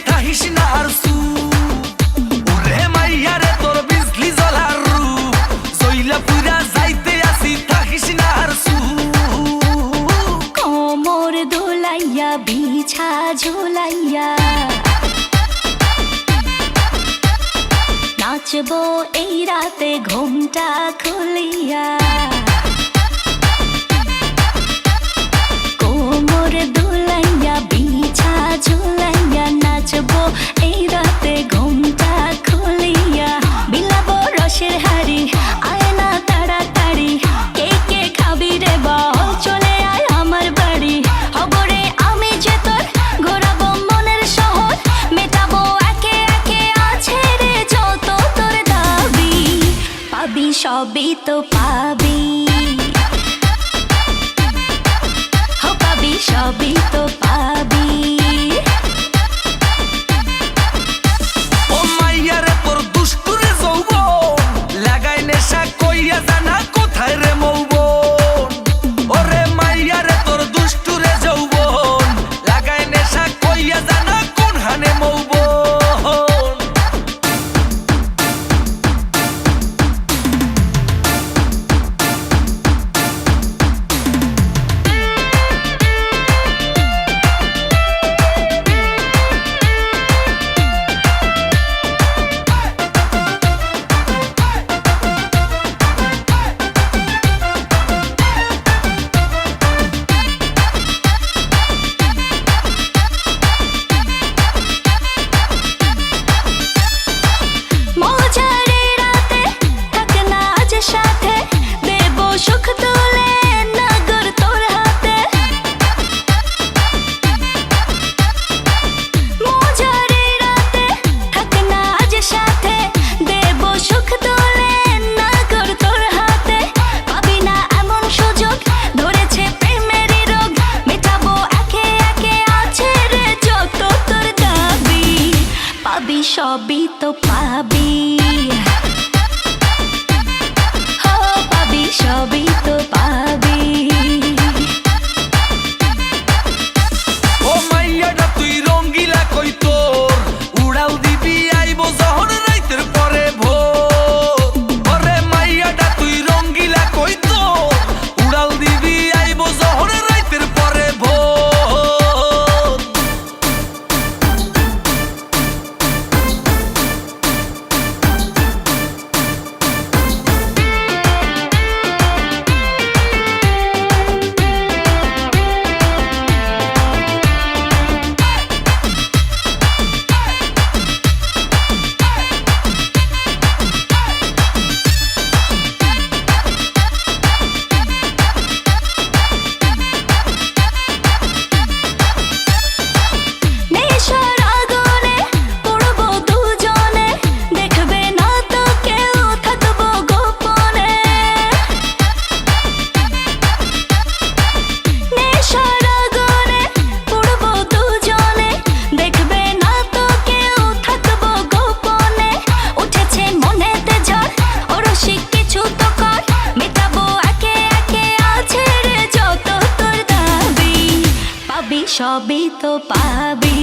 থাকিস না আর সু ওরে মাইয়া রে তোর বিজলি জ্বলার রূপ জইলা পুরা যাইতে আসি থাকিস না আর সু কোমর দোলাইয়া বিছা ঝোলাইয়া নাচবো এই রাতে ঘুমটা খুলিয়া কোমর দোলাইয়া বিছা ঝোলাইয়া নাচবো এই রাতে ঘুমটা খুলিয়া বিলাবো রসের হাড়ি আয় না তাড়াতাড়ি কে কে খাবি রে বল চলে আয় আমার বাড়ি হবরে আমি যে তোর ঘোরাবো মনের শহর মেটাবো একে একে আছে রে যত তোর দাবি পাবি সবই তো পাবি সবই তো পাবি ও মাইয়া রে তোর দুষ্টুরে যৌবন লাগাই নেশা কইয়া জানা কোথায় রে মৌবন ওরে মাইয়া রে তোর দুষ্টুরে যৌবন লাগাই নেশা কইয়া জানা কোন হানে মৌবন সবই তো পাবি হো পাবি সবই তো পাবি ও মাইয়াটা তুই রঙ্গিলা কই তোর উড়াল দিবি আইবো যখন রাইতের পরে ভোর ওরে মাইয়াটা তুই রঙ্গিলা কই তোর উড়াল দিবি আইবো যখন রাইতের পরে ভোর সবই তো পাবি